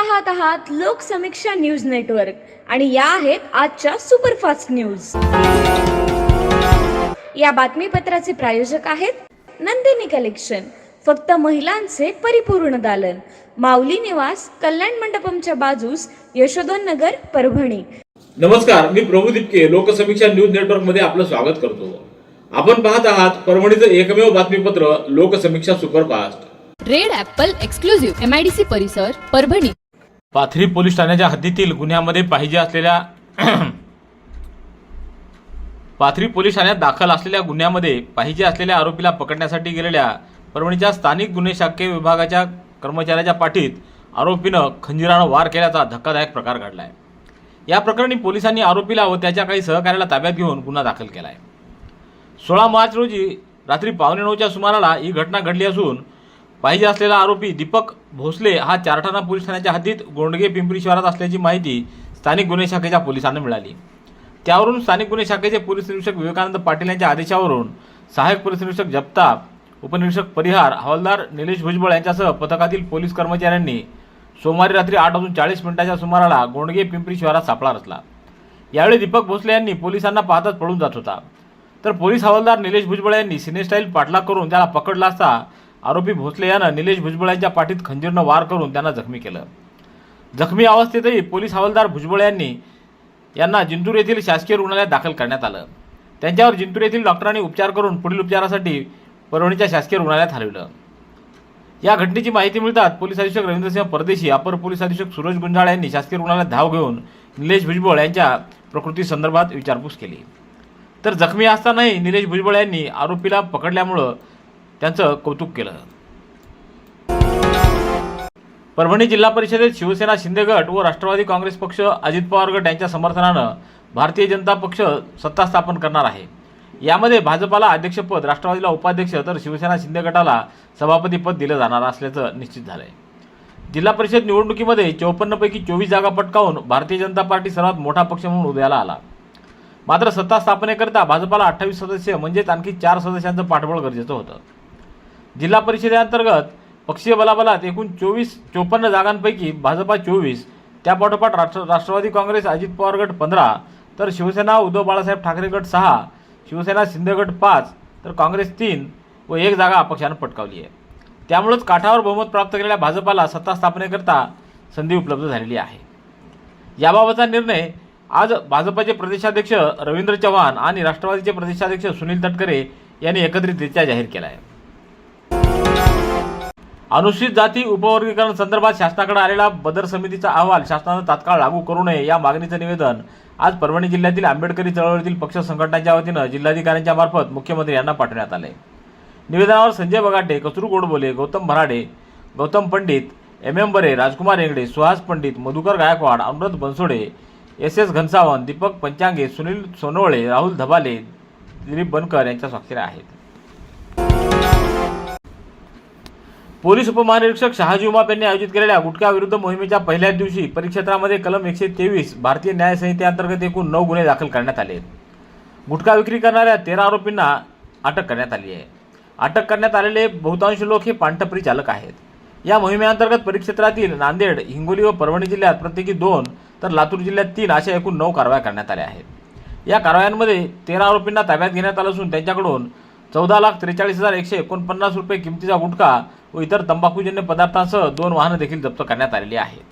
पाहत आहात Loksamiksha news network आणि या आहेत आजच्या सुपरफास्ट न्यूज। या बातमीपत्राचे प्रायोजक आहेत नंदिनी कलेक्शन, फक्त महिलांचे परिपूर्ण दालन, माऊली निवास, कल्याण मंडपमच्या बाजूस, यशोधन नगर, परभणी। नमस्कार, मी प्रभू दिपके लोकसमीक्षा न्यूज नेटवर्क मध्ये आपलं स्वागत करतो। आपण पाहत आहात परभणीचं एकमेव बातमीपत्र Loksamiksha superfast. Red Apple exclusive MIDC परिसर, परभणी। पाथरी पोलीस ठाण्याच्या हद्दीतील गुन्ह्यामध्ये पाहिजे असलेल्या पाथरी पोलीस ठाण्यात दाखल असलेल्या गुन्ह्यामध्ये पाहिजे असलेल्या आरोपीला पकडण्यासाठी गेलेल्या परभणीच्या स्थानिक गुन्हे शाखे विभागाच्या कर्मचाऱ्याच्या पाठीत आरोपीनं खंजिरानं वार केल्याचा धक्कादायक प्रकार घडलाय। या प्रकरणी पोलिसांनी आरोपीला व त्याच्या काही सहकार्याला ताब्यात घेऊन गुन्हा दाखल केलाय। 16 मार्च रोजी रात्री 8:45च्या सुमाराला ही घटना घडली असून पाहिजे असलेला आरोपी दीपक भोसले हा चारठाणा पोलीस ठाण्याच्या हद्दीत गोंडगे पिंपरी शहरात असल्याची माहिती स्थानिक गुन्हे शाखेच्या पोलिसांना मिळाली। त्यावरून स्थानिक गुन्हे शाखेचे पोलीस निरीक्षक विवेकानंद पाटील यांच्या आदेशावरून सहाय्यक पोलीस निरीक्षक जगताप, उपनिरीक्षक परिहार, हवालदार निलेश भुजबळ यांच्यासह पथकातील पोलीस कर्मचाऱ्यांनी सोमवारी रात्री 8:40 सुमाराला गोंडगे पिंपरी शहरात सापळा रचला। यावेळी दीपक भोसले यांनी पोलिसांना पाहताच पळून जात होता, तर पोलीस हवालदार निलेश भुजबळ यांनी सिनेस्टाईल पाठलाग करून त्याला पकडला असता आरोपी भोसले यानं निलेश भुजबळ यांच्या पाठीत खंजीरनं वार करून त्यांना जखमी केलं। जखमी अवस्थेतही पोलीस हवालदार भुजबळ यांना जिंतूर येथील शासकीय रुग्णालयात दाखल करण्यात आलं। त्यांच्यावर जिंतूर येथील डॉक्टरांनी उपचार करून पुढील उपचारासाठी परभणीच्या शासकीय रुग्णालयात हलविलं। या घटनेची माहिती मिळताच पोलीस अधीक्षक रवींद्रसिंह परदेशी, अपर पोलीस अधीक्षक सुरेश गुंजाळ यांनी शासकीय रुग्णालयात धाव घेऊन निलेश भुजबळ यांच्या प्रकृती संदर्भात विचारपूस केली। तर जखमी असतानाही निलेश भुजबळ यांनी आरोपीला पकडल्यामुळे त्यांचं कौतुक केलं। परभणी जिल्हा परिषदेत शिवसेना शिंदे गट व राष्ट्रवादी काँग्रेस पक्ष अजित पवार गट यांच्या समर्थनानं भारतीय जनता पक्ष सत्ता स्थापन करणार आहे। यामध्ये भाजपाला अध्यक्षपद, राष्ट्रवादीला उपाध्यक्ष तर शिवसेना शिंदे गटाला सभापतीपद दिलं जाणार असल्याचं निश्चित झालंय। जिल्हा परिषद निवडणुकीमध्ये 54 पैकी 24 जागा पटकावून भारतीय जनता पार्टी सर्वात मोठा पक्ष म्हणून उदयाला आला। मात्र सत्ता स्थापनेकरता भाजपाला 28 सदस्य म्हणजेच आणखी 4 सदस्यांचं पाठबळ गरजेचं होतं। जिल्हा परिषदेअंतर्गत पक्षीय बलाबलात एकूण 54 जागांपैकी भाजपा 24, त्यापाठोपाठ राष्ट्रवादी काँग्रेस अजित पवार गट 15, तर शिवसेना उद्धव बाळासाहेब ठाकरे गट 6, शिवसेना शिंदे गट 5, तर काँग्रेस 3 व 1 जागा अपक्षानं पटकावली आहे। त्यामुळेच काठावर बहुमत प्राप्त केलेल्या भाजपाला सत्ता स्थापनेकरता संधी उपलब्ध झालेली आहे। याबाबतचा निर्णय आज भाजपचे प्रदेशाध्यक्ष रवींद्र चव्हाण आणि राष्ट्रवादीचे प्रदेशाध्यक्ष सुनील तटकरे यांनी एकत्रितरित्या जाहीर केला आहे। अनुसूचित जाती उपवर्गीकरण संदर्भात शासनाकडे आलेला बदर समितीचा अहवाल शासनानं तात्काळ लागू करू नये या मागणीचं निवेदन आज परभणी जिल्ह्यातील आंबेडकरी चळवळीतील पक्ष संघटनांच्या वतीनं जिल्हाधिकाऱ्यांच्या मार्फत मुख्यमंत्री यांना पाठवण्यात आले। निवेदनावर संजय बगाटे, कसरू गोडबोले, गौतम भराडे, गौतम पंडित, MM बरे, राजकुमार एंगडे, सुहास पंडित, मधुकर गायकवाड, अमृत बनसोडे, SS घनसावंत, दीपक पंचांगे, सुनील सोनवळे, राहुल धबाले, दिलीप बनकर यांच्या स्वाक्षऱ्या आहेत। पोलीस उपमहानिरीक्षक शहाजी उमाप यांनी आयोजित केलेल्या गुटखा विरुद्ध मोहिमेच्या पहिल्याच दिवशी परिक्षेत्रामध्ये कलम 123 भारतीय न्याय संहितेअंतर्गत एकूण 9 गुन्हे दाखल करण्यात आले। गुटखा विक्री करणाऱ्या 13 आरोपींना अटक करण्यात आली आहे। अटक करण्यात आलेले बहुतांश लोक हे पानटपरी चालक आहेत। या मोहिमेअंतर्गत परिक्षेत्रातील नांदेड, हिंगोली व परभणी जिल्ह्यात प्रत्येकी 2 तर लातूर जिल्ह्यात 3 अशा एकूण 9 कारवाया करण्यात आल्या आहेत। या कारवायांमध्ये 13 आरोपींना ताब्यात घेण्यात आलं असून त्यांच्याकडून 14,43,149 रुपये किमतीचा गुटखा व इतर तंबाखूजन्य पदार्थांसह 2 वाहनं देखील जप्त करण्यात आलेली आहेत।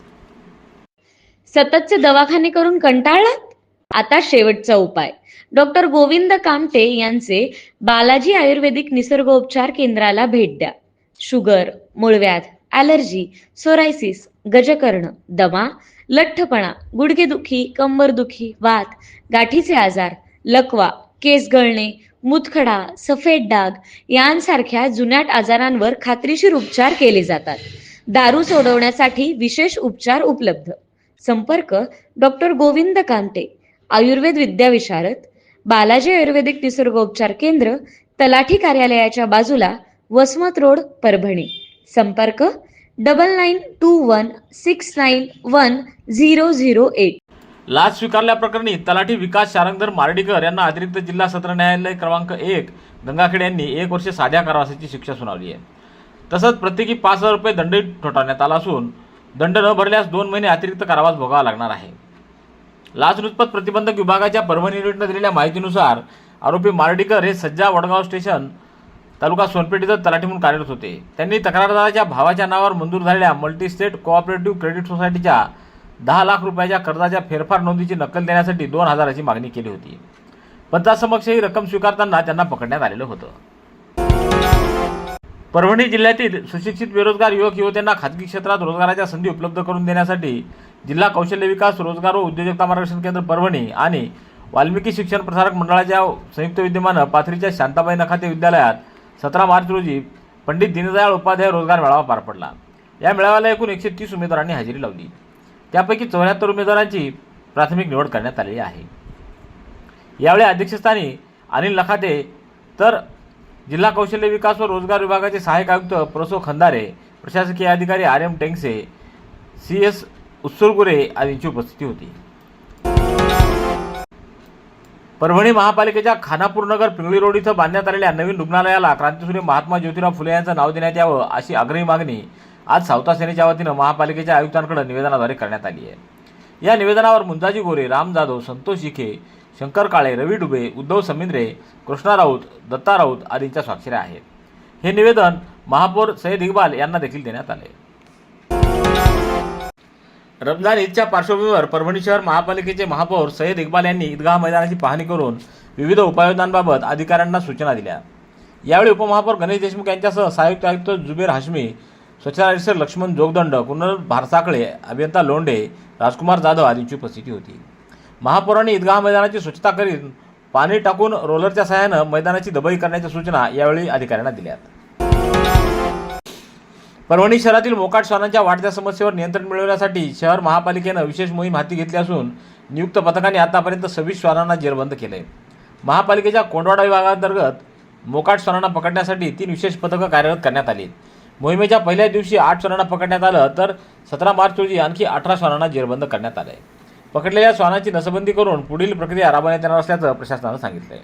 सततचे दवाखाने करून कंटाळलात? आता शेवटचा उपाय डॉक्टर गोविंद कामटे यांचे बालाजी आयुर्वेदिक निसर्गोपचार केंद्राला भेट द्या। शुगर, मूळव्याध, ॲलर्जी, सोरायसिस, गजकर्ण, दमा, लठ्ठपणा, गुडघेदुखी, कंबरदुखी, वात, गाठीचे आजार, लकवा, केस गळणे, मुतखडा, सफेद डाग यांसारख्या जुनाट आजारांवर खात्रीशीर उपचार केले जातात। दारू सोडवण्यासाठी विशेष उपचार उपलब्ध। संपर्क डॉक्टर गोविंद कामटे, आयुर्वेद विद्याविशारद, बालाजी आयुर्वेदिक निसर्गोपचार केंद्र, तलाठी कार्यालयाच्या बाजूला, वसमत रोड, परभणी। संपर्क 9921691008। लाच स्वीकारल्याप्रकरणी तलाठी विकास शारंगधर मार्डीकर यांना अतिरिक्त जिल्हा सत्र न्यायालय क्रमांक 1 गंगाखेड यांनी 1 वर्ष साध्या कारावासाची शिक्षा सुनावली आहे। तसंच प्रत्येकी 5,000 रुपये दंड ठोठावण्यात आला असून दंड न भरल्यास 2 महिने अतिरिक्त कारावास भोगावा लागणार आहे. लाचलुचपत प्रतिबंधक विभागाच्या परभणी युनिटने दिलेल्या माहितीनुसार आरोपी मार्डीकर हे सज्जा वडगाव स्टेशन तालुका सोनपेठ इथं तलाठी म्हणून कार्यरत होते. त्यांनी तक्रारदाराच्या भावाच्या नावावर मंजूर झालेल्या मल्टी स्टेट कोऑपरेटिव्ह क्रेडिट सोसायटीच्या 10 लाख रुपयाच्या कर्जाच्या फेरफार नोंदीची नक्कल देण्यासाठी 2,000ची मागणी केली होती. पंचासमक्ष ही रक्कम स्वीकारताना त्यांना पकडण्यात आलेलं होतं. परभणी जिल्ह्यातील सुशिक्षित बेरोजगार युवक युवतींना खाजगी क्षेत्रात रोजगाराच्या संधी उपलब्ध करून देण्यासाठी जिल्हा कौशल्य विकास रोजगार व उद्योजकता मार्गदर्शन केंद्र परभणी आणि वाल्मिकी शिक्षण प्रसारक मंडळाच्या संयुक्त विद्यमानं पाथरीच्या शांताबाई नखाते विद्यालयात 17 मार्च रोजी पंडित दीनदयाळ उपाध्याय रोजगार मेळावा पार पडला. या मेळाव्याला एकूण 130 उमेदवारांनी हजेरी लावली. त्यापैकी 74 उमेदवारांची प्राथमिक निवड करण्यात आलेली आहे. यावेळी अध्यक्षस्थानी अनिल नखाते तर जिल्हा कौशल्य विकास व रोजगार विभागाचे सहाय्यक आयुक्त प्रोसो खंदारे, प्रशासकीय अधिकारी RM टेंगसे, CS उत्सुरगुरे आदींची उपस्थिती होती. परभणी महापालिकेच्या खानापूर नगर पिंगळी रोड इथं बांधण्यात आलेल्या नवीन रुग्णालयाला क्रांतीसूर्य महात्मा ज्योतिराव फुले यांचं नाव देण्यात यावं अशी आग्रही मागणी आज सावता सेनेच्या वतीनं महापालिकेच्या आयुक्तांकडे निवेदनाद्वारे करण्यात आली आहे. या निवेदनावर मुंजाजी गोरे, राम जाधव, संतोष शिखे, शंकर काळे, रवी डुबे, उद्धव समिंद्रे, कृष्णा राऊत, दत्ता राऊत आदींच्या स्वाक्षऱ्या आहेत. हे निवेदन महापौर सय्यद इक्बाल यांना देखील देण्यात आले. रमजान ईदच्या पार्श्वभूमीवर परभणी शहर महापालिकेचे महापौर सय्यद इक्बाल यांनी ईदगाह मैदानाची पाहणी करून विविध उपाययोजनांबाबत अधिकाऱ्यांना सूचना दिल्या. यावेळी उपमहापौर गणेश देशमुख यांच्यासह सहाय्यक आयुक्त जुबेर हाशमी, स्वच्छता ऑफिसर लक्ष्मण जोगदंड, कुणाल भारसाकळे, अभियंता लोंढे, राजकुमार जाधव आदींची उपस्थिती होती. महापौरांनी ईदगाह मैदानाची स्वच्छता करीत पाणी टाकून रोलरच्या सहाय्यानं मैदानाची दबई करण्याच्या सूचना यावेळी अधिकाऱ्यांना दिल्या. परभणी शहरातील मोकाट श्वानांच्या वाढत्या समस्येवर नियंत्रण मिळवण्यासाठी शहर महापालिकेनं विशेष मोहीम हाती घेतली असून नियुक्त पथकांनी आतापर्यंत 26 श्वानांना जेरबंद केले. महापालिकेच्या कोंडवाडा विभागांतर्गत मोकाट श्वानांना पकडण्यासाठी 3 विशेष पथकं कार्यरत करण्यात आली. मोहिमेच्या पहिल्या दिवशी 8 श्वानांना पकडण्यात आलं तर 17 मार्च रोजी आणखी 18 श्वानांना जेरबंद करण्यात आले. पकडलेल्या श्वानांची नसबंदी करून पुढील प्रक्रिया राबवण्यात येणार असल्याचं प्रशासनानं सांगितलंय.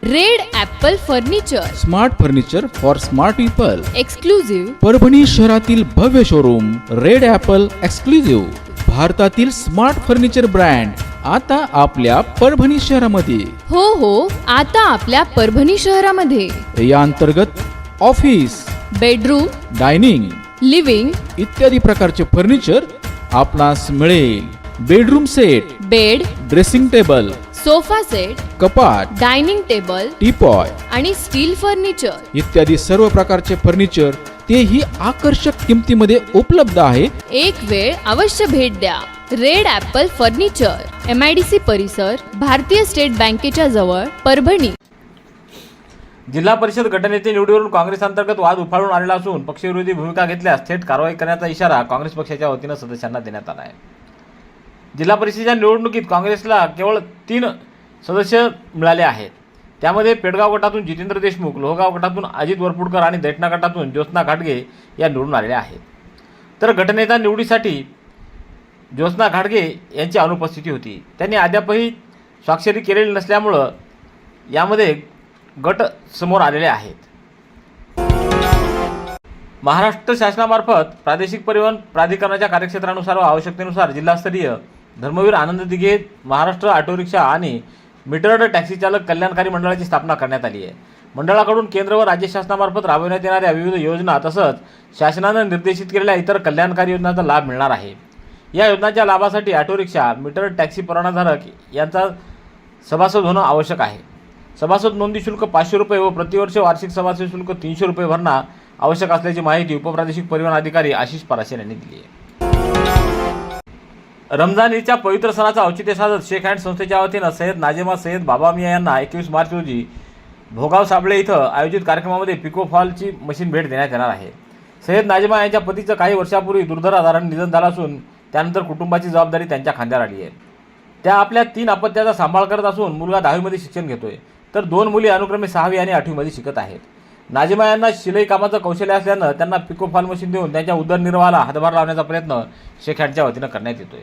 Red Apple furniture, smart furniture for smart people. Exclusive Parbhani शहरातील भव्य शोरूम रेड ॲपल एक्सक्लुझिव्ह, भारतातील स्मार्ट फर्निचर ब्रँड आता आपल्या परभणी शहरामध्ये. हो, आता आपल्या परभणी शहरामध्ये. या अंतर्गत ऑफिस, बेडरूम, डायनिंग, लिव्हिंग इत्यादी प्रकारचे फर्निचर आपणास मिळेल. Bedroom set, bed, dressing table, sofa set, कपाट, डायनिंग टेबल टीपॉय आणि स्टील फर्निचर इत्यादी सर्व प्रकारचे फर्निचर तेही आकर्षक किमतीमध्ये उपलब्ध आहे. एक वेळ अवश्य भेट द्या. रेड ॲपल फर्निचर, MIDC परिसर, भारतीय स्टेट बँकेच्या जवळ, परभणी. जिल्हा परिषद गटनेते निवडीवरून काँग्रेस अंतर्गत वाद उफाळून आलेला असून पक्षविरोधी भूमिका घेतल्यास थेट कारवाई करण्याचा इशारा काँग्रेस पक्षाच्या वतीनं सदस्यांना देण्यात आला आहे. जिल्हा परिषदेच्या निवडणुकीत काँग्रेसला केवळ 3 सदस्य मिळाले आहेत. त्यामध्ये पेडगाव गटातून जितेंद्र देशमुख, लोहगाव गटातून अजित वरपुडकर आणि दैठणा गटातून ज्योत्स्ना घाटगे या निवडून आलेल्या आहेत. तर गटनेता निवडीसाठी ज्योत्स्ना घाटगे यांची अनुपस्थिती होती. त्यांनी अद्यापही स्वाक्षरी केलेली नसल्यामुळं यामध्ये गट समोर आलेले आहेत. महाराष्ट्र शासनामार्फत प्रादेशिक परिवहन प्राधिकरणाच्या कार्यक्षेत्रानुसार व आवश्यकतेनुसार जिल्हास्तरीय धर्मवीर आनंद दिघे महाराष्ट्र ऑटो रिक्षा आणि मीटर्ड टॅक्सी चालक कल्याणकारी मंडळाची स्थापना करण्यात आली आहे. मंडळाकडून केंद्र व राज्य शासनामार्फत राबविण्यात येणाऱ्या विविध योजना तसंच शासनानं निर्देशित केलेल्या इतर कल्याणकारी योजनांचा लाभ मिळणार आहे. या योजनांच्या लाभासाठी ऑटो रिक्षा, मीटर्ड टॅक्सी परवानाधारक यांचा सभासद होणं आवश्यक आहे. सभासद नोंदी शुल्क 500 रुपये व प्रतिवर्ष वार्षिक सभासद शुल्क 300 रुपये भरणं आवश्यक असल्याची माहिती उपप्रादेशिक परिवहन अधिकारी आशिष पराशर यांनी दिली आहे. रमजान ईदच्या पवित्र सणाचा औचित्य साधत शेख हँड संस्थेच्या वतीनं सय्यद नाजेमा सय्यद बाबा मिया यांना 21 मार्च रोजी भोगाव साबळे इथं आयोजित कार्यक्रमामध्ये पिको फॉलची मशीन भेट देण्यात येणार आहे. सय्यद नाजेमा यांच्या पतीचं काही वर्षापूर्वी दुर्धर आजाराने निधन झालं असून त्यानंतर कुटुंबाची जबाबदारी त्यांच्या खांद्यावर आली आहे. त्या आपल्या 3 अपत्याचा सांभाळ करत असून मुलगा 10वी मध्ये शिक्षण घेतोय तर 2 मुली अनुक्रमे 6वी आणि 8वी मध्ये शिकत आहेत. नाजिमा यांना शिलाई कामाचं कौशल्य असल्यानं त्यांना पिको फॉल मशीन देऊन त्यांच्या उदरनिर्वाहाला हातभार लावण्याचा प्रयत्न शेख हँडच्या वतीनं करण्यात येतोय.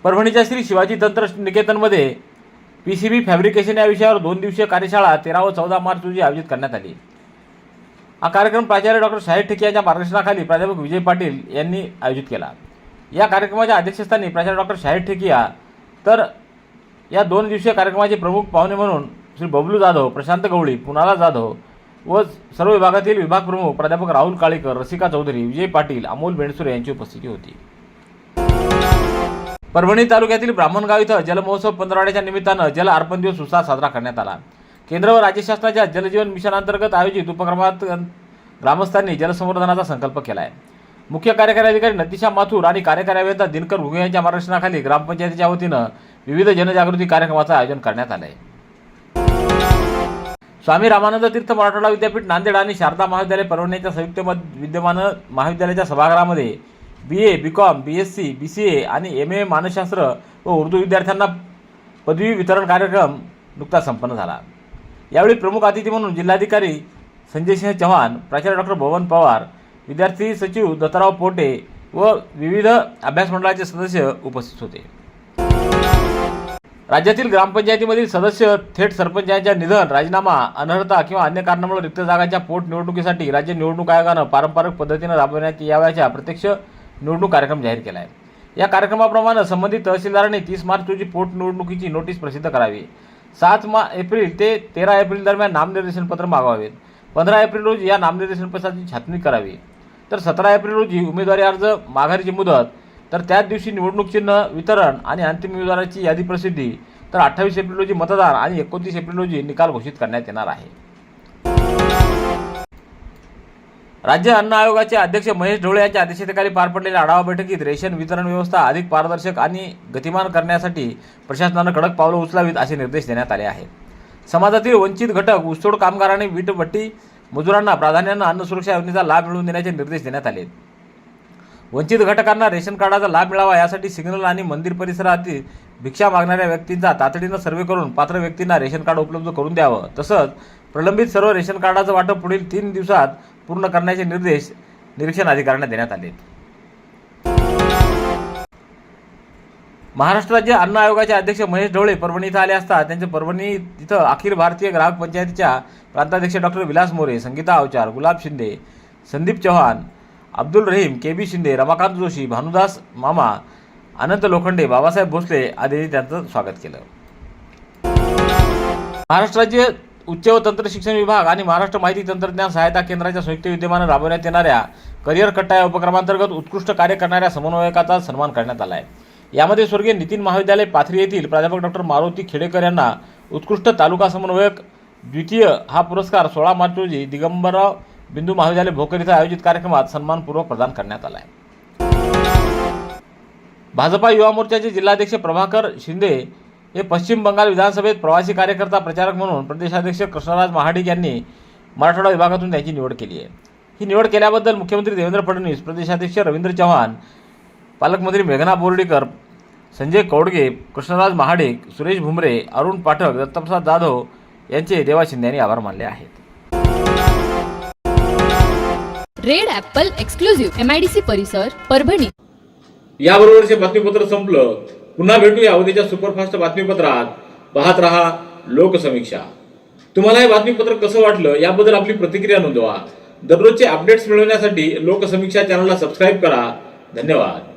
परभणीच्या श्री शिवाजी तंत्र निकेतनमध्ये PCB फॅब्रिकेशन या विषयावर 2 दिवसीय कार्यशाळा 13 व 14 मार्च रोजी आयोजित करण्यात आली. हा कार्यक्रम प्राचार्य डॉक्टर शाहीर ठेके यांच्या मार्गदर्शनाखाली प्राध्यापक विजय पाटील यांनी आयोजित केला। या कार्यक्रमाच्या अध्यक्षस्थानी प्राचार्य डॉक्टर शाहीर ठेकिया तर या 2 दिवसीय कार्यक्रमाचे प्रमुख पाहुणे म्हणून श्री बबलू जाधव, प्रशांत गवळी, पुनाला जाधव व सर्व विभागातील विभाग प्रमुख प्राध्यापक राहुल काळीकर, रसिका चौधरी, विजय पाटील, अमोल बेणसुरे यांची उपस्थिती होती। परभणी तालुक्यातील ब्राह्मणगाव इथं जलमहोत्सव पंधरवड्याच्या निमित्तानं जल अर्पण दिवस उत्साहात साजरा करण्यात आला। केंद्र व राज्य शासनाच्या जलजीवन मिशन अंतर्गत आयोजित उपक्रमात ग्रामस्थांनी जलसंवर्धनाचा संकल्प केला आहे। मुख्य कार्यकारी अधिकारी नतीशा माथुर आणि कार्यकारी अभियंता दिनकर घुगे यांच्या मार्गदर्शनाखाली ग्रामपंचायतीच्या वतीनं विविध जनजागृती कार्यक्रमाचं आयोजन करण्यात आलं आहे। स्वामी रामानंद तीर्थ मराठवाडा विद्यापीठ नांदेड आणि शारदा महाविद्यालय परभणीच्या संयुक्त विद्यमान महाविद्यालयाच्या सभागृहामध्ये BA, BCom, BSc, BCA आणि MA मानसशास्त्र व उर्दू विद्यार्थ्यांना पदवी वितरण कार्यक्रम नुकताच संपन्न झाला। यावेळी प्रमुख अतिथी म्हणून जिल्हाधिकारी संजय सिंह चव्हाण, प्राचार्य डॉक्टर भवन पवार, विद्यार्थी सचिव दत्ताराव पोटे व विविध अभ्यास मंडळाचे सदस्य उपस्थित होते। राज्यातील ग्रामपंचायतीमधील सदस्य थेट सरपंचांच्या निधन, राजीनामा, अनर्हता किंवा अन्य कारणामुळे रिक्त जागांच्या पोटनिवडणुकीसाठी राज्य निवडणूक आयोगानं पारंपरिक पद्धतीने राबवण्यात यावयाच्या प्रत्यक्ष निवडणूक कार्यक्रम जाहीर केला आहे। या कार्यक्रमाप्रमाणे संबंधित तहसीलदारांनी 30 मार्च रोजी पोटनिवडणुकीची नोटीस प्रसिद्ध करावी। 7 एप्रिल ते 13 एप्रिल दरम्यान नामनिर्देशन पत्र मागवावेत। 15 एप्रिल रोजी या नामनिर्देशन पत्राची छाननी करावी। तर 17 एप्रिल रोजी उमेदवारी अर्ज माघारीची मुदत, तर त्याच दिवशी निवडणूक चिन्ह वितरण आणि अंतिम उमेदवाराची यादी प्रसिद्धी, तर 28 एप्रिल रोजी मतदान आणि 29 एप्रिल रोजी निकाल घोषित करण्यात येणार आहे। राज्य अन्न आयोगाचे अध्यक्ष महेश ढोळे यांच्या अध्यक्षतेखाली पार पडलेल्या आढावा बैठकीत रेशन वितरण व्यवस्था अधिक पारदर्शक आणि गतिमान करण्यासाठी प्रशासनानं कडक पावलं उचलावीत असे निर्देश देण्यात आले आहेत। समाजातील वंचित घटक, ऊसतोड कामगार आणि वीटभट्टी मजुरांना प्राधान्यानं अन्न सुरक्षा योजनेचा लाभ मिळवून देण्याचे निर्देश देण्यात आले। वंचित घटकांना रेशन कार्डाचा लाभ मिळावा यासाठी सिग्नल आणि मंदिर परिसरातील भिक्षा मागणाऱ्या व्यक्तींचा तातडीनं सर्वे करून पात्र व्यक्तींना रेशन कार्ड उपलब्ध करून द्यावं। तसंच प्रलंबित सर्व रेशन कार्डाचं वाटप पुढील 3 दिवसात पूर्ण करण्याचे निर्देश निरीक्षण अधिकाऱ्यांना देण्यात आले। महाराष्ट्र राज्य अन्न आयोगाचे अध्यक्ष महेश ढोळे परभणी इथं आले असता त्यांचे परभणी इथं अखिल भारतीय ग्राहक पंचायतीच्या प्रांताध्यक्ष डॉक्टर विलास मोरे, संगीता अवचार, गुलाब शिंदे, संदीप चव्हाण, अब्दुल रहीम, KB शिंदे, रमाकांत जोशी, भानुदास मामा, अनंत लोखंडे, बाबासाहेब भोसले आदींनी त्यांचं स्वागत केलं। महाराष्ट्र राज्य उच्च व तंत्र शिक्षण विभाग आणि महाराष्ट्र माहिती तंत्रज्ञान सहायता केंद्राच्या संयुक्त विद्यमानं राबवण्यात येणाऱ्या करिअर कट्टा या उपक्रमांतर्गत उत्कृष्ट कार्य करणाऱ्या समन्वयकाचा सन्मान करण्यात आला आहे। यामध्ये स्वर्गीय नितीन महाविद्यालय पाथरी येथील प्राध्यापक डॉक्टर मारुती खेडेकर यांना उत्कृष्ट तालुका समन्वयक द्वितीय हा पुरस्कार 16 मार्च रोजी दिगंबरराव बिंदू महाविद्यालय भोकर इथं आयोजित कार्यक्रमात सन्मानपूर्वक प्रदान करण्यात आला आहे। भाजपा युवा मोर्चाचे जिल्हाध्यक्ष प्रभाकर शिंदे हे पश्चिम बंगाल विधानसभेत प्रवासी कार्यकर्ता प्रचारक म्हणून प्रदेशाध्यक्ष कृष्णराज महाडिक यांनी मराठवाडा विभागातून त्यांची निवड केली आहे। ही निवड केल्याबद्दल मुख्यमंत्री देवेंद्र फडणवीस, प्रदेशाध्यक्ष रवींद्र चव्हाण, पालकमंत्री मेघना बोर्डीकर, संजय कौडगे, कृष्णराज महाडिक, सुरेश भुमरे, अरुण पाठक, दत्तप्रसाद जाधव यांचे देवा शिंदे यांनी आभार मानले आहेत। रेड ॲपल एक्सक्लुझिव्ह MIDC परिसर परभणी। याबरोबरचे बातमीपत्र संपलं। पुन्हा भेटूया उद्याच्या सुपरफास्ट बातमीपत्रात। पाहत रहा लोकसमीक्षा। तुम्हाला हे बातमीपत्र कसं वाटलं याबद्दल आपली प्रतिक्रिया नोंदवा। दररोजचे अपडेट्स मिळवण्यासाठी लोकसमीक्षा चॅनलला सबस्क्राईब करा। धन्यवाद।